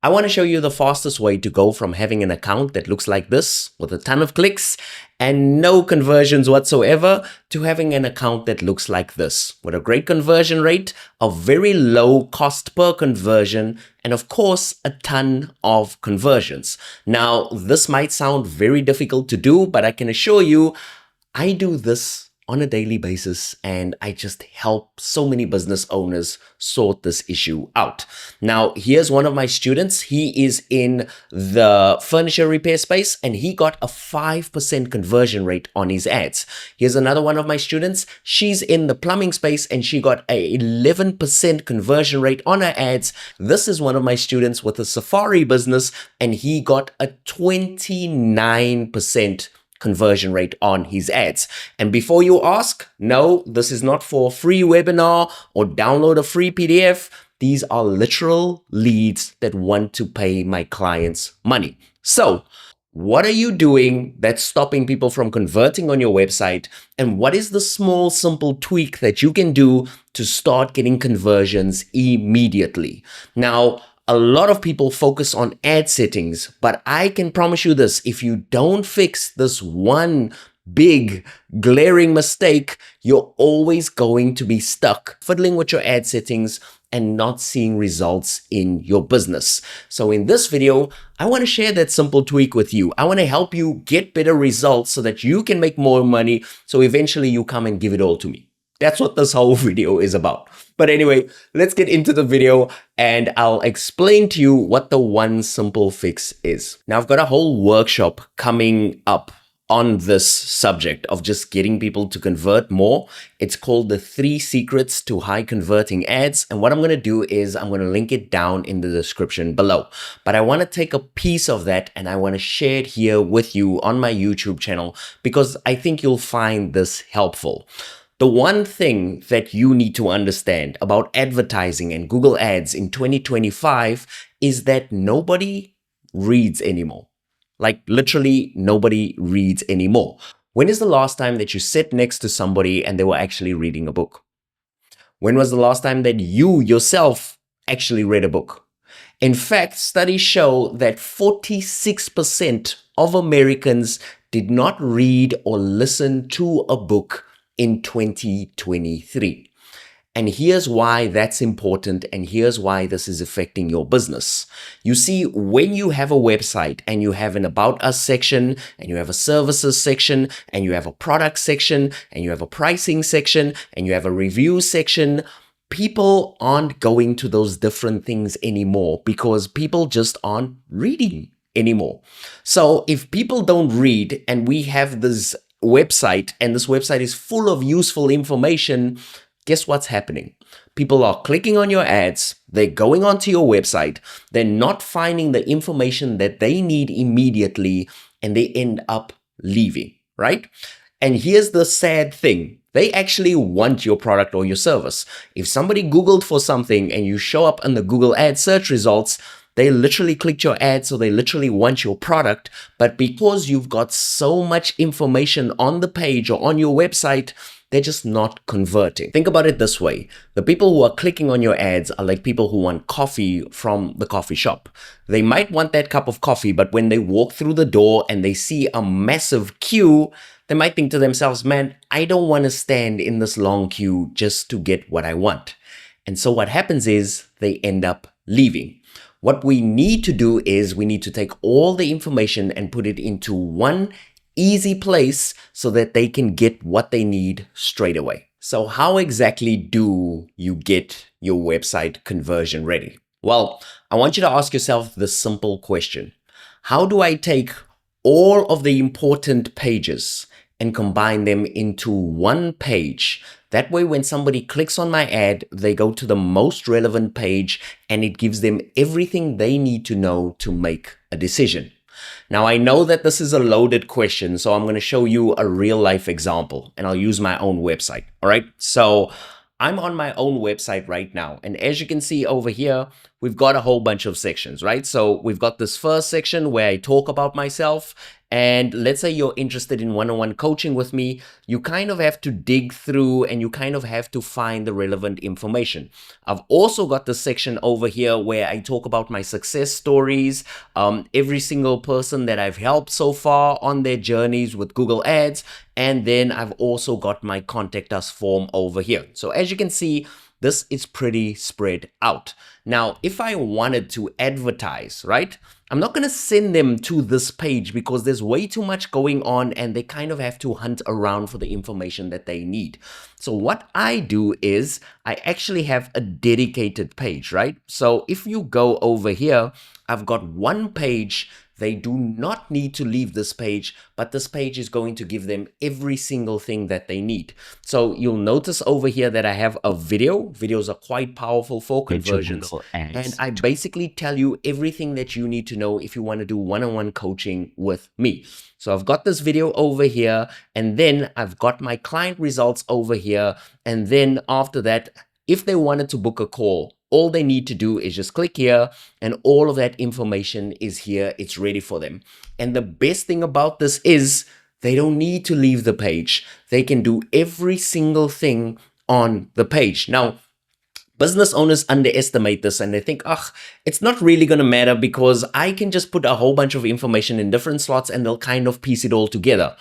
I want to show you the fastest way to go from having an account that looks like this with a ton of clicks and no conversions whatsoever to having an account that looks like this with a great conversion rate, a very low cost per conversion, and of course, a ton of conversions. Now, this might sound very difficult to do, but I can assure you, I do this on a daily basis, and I just help so many business owners sort this issue out. Now, here's one of my students. He is in the furniture repair space, and he got a 5% conversion rate on his ads. Here's another one of my students. She's in the plumbing space, and she got a 11% conversion rate on her ads. This is one of my students with a safari business, and he got a 29% conversion rate on his ads. And before you ask, no, this is not for a free webinar or download a free PDF. These are literal leads that want to pay my clients money. So what are you doing that's stopping people from converting on your website? And what is the small, simple tweak that you can do to start getting conversions immediately? Now, a lot of people focus on ad settings, but I can promise you this, if you don't fix this one big glaring mistake, you're always going to be stuck fiddling with your ad settings and not seeing results in your business. So in this video, I want to share that simple tweak with you. I want to help you get better results so that you can make more money. So eventually you come and give it all to me. That's what this whole video is about. But anyway, let's get into the video and I'll explain to you what the one simple fix is. Now, I've got a whole workshop coming up on this subject of just getting people to convert more. It's called the 3 Secrets to High Converting Ads. And what I'm going to do is I'm going to link it down in the description below. But I want to take a piece of that and I want to share it here with you on my YouTube channel because I think you'll find this helpful. The one thing that you need to understand about advertising and Google Ads in 2025 is that nobody reads anymore. Like literally nobody reads anymore. When is the last time that you sat next to somebody and they were actually reading a book? When was the last time that you yourself actually read a book? In fact, studies show that 46% of Americans did not read or listen to a book in 2023. And here's why that's important, and here's why this is affecting your business. You see, when you have a website and you have an About Us section, and you have a services section, and you have a product section, and you have a pricing section, and you have a review section, people aren't going to those different things anymore because people just aren't reading anymore. So if people don't read and we have this website and this website is full of useful information, guess what's happening? People are clicking on your ads, they're going onto your website, they're not finding the information that they need immediately, and they end up leaving, right? And here's the sad thing. They actually want your product or your service. If somebody Googled for something and you show up in the Google ad search results, they literally clicked your ad, so they literally want your product. But because you've got so much information on the page or on your website, they're just not converting. Think about it this way. The people who are clicking on your ads are like people who want coffee from the coffee shop. They might want that cup of coffee, but when they walk through the door and they see a massive queue, they might think to themselves, man, I don't want to stand in this long queue just to get what I want. And so what happens is they end up leaving. What we need to do is we need to take all the information and put it into one easy place so that they can get what they need straight away. So how exactly do you get your website conversion ready? Well, I want you to ask yourself this simple question. How do I take all of the important pages and combine them into one page? That way, when somebody clicks on my ad, they go to the most relevant page and it gives them everything they need to know to make a decision. Now, I know that this is a loaded question, so I'm going to show you a real life example and I'll use my own website. All right. So I'm on my own website right now. And as you can see over here, we've got a whole bunch of sections, right? So we've got this first section where I talk about myself. And let's say you're interested in one-on-one coaching with me, you kind of have to dig through and you kind of have to find the relevant information. I've also got this section over here where I talk about my success stories, every single person that I've helped so far on their journeys with Google Ads. And then I've also got my contact us form over here. So as you can see, this is pretty spread out. Now, if I wanted to advertise, right, I'm not going to send them to this page because there's way too much going on and they kind of have to hunt around for the information that they need. So what I do is I actually have a dedicated page, right? So if you go over here, I've got one page. They do not need to leave this page, but this page is going to give them every single thing that they need. So you'll notice over here that I have a video. Videos are quite powerful for conversions. And I basically tell you everything that you need to know if you want to do one-on-one coaching with me. So I've got this video over here, and then I've got my client results over here. And then after that, if they wanted to book a call, all they need to do is just click here and all of that information is here. It's ready for them. And the best thing about this is they don't need to leave the page. They can do every single thing on the page. Now, business owners underestimate this and they think, it's not really going to matter because I can just put a whole bunch of information in different slots and they'll kind of piece it all together.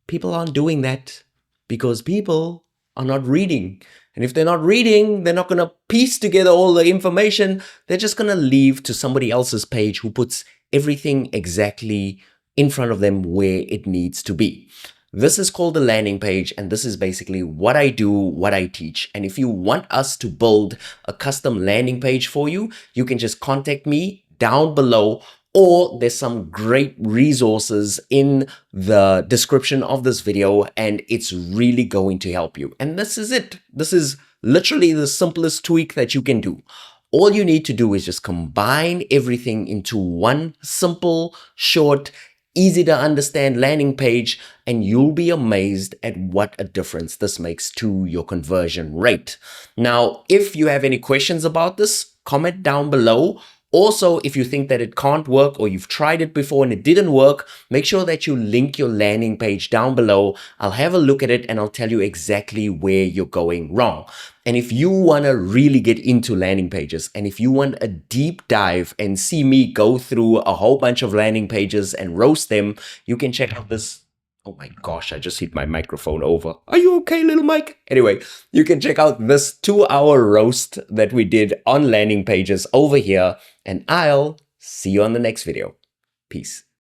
People aren't doing that because people are not reading. And if they're not reading, they're not going to piece together all the information. They're just going to leave to somebody else's page who puts everything exactly in front of them where it needs to be. This is called the landing page, and this is basically what I do, what I teach. And if you want us to build a custom landing page for you, you can just contact me down below, or there's some great resources in the description of this video, and it's really going to help you. And this is it. This is literally the simplest tweak that you can do. All you need to do is just combine everything into one simple, short, easy to understand landing page, and you'll be amazed at what a difference this makes to your conversion rate. Now, if you have any questions about this, comment down below. Also, if you think that it can't work or you've tried it before and it didn't work, make sure that you link your landing page down below. I'll have a look at it and I'll tell you exactly where you're going wrong. And if you want to really get into landing pages and if you want a deep dive and see me go through a whole bunch of landing pages and roast them, you can check out this. Oh my gosh, I just hit my microphone over. Are you okay, little Mike? Anyway, you can check out this 2-hour roast that we did on landing pages over here, and I'll see you on the next video. Peace.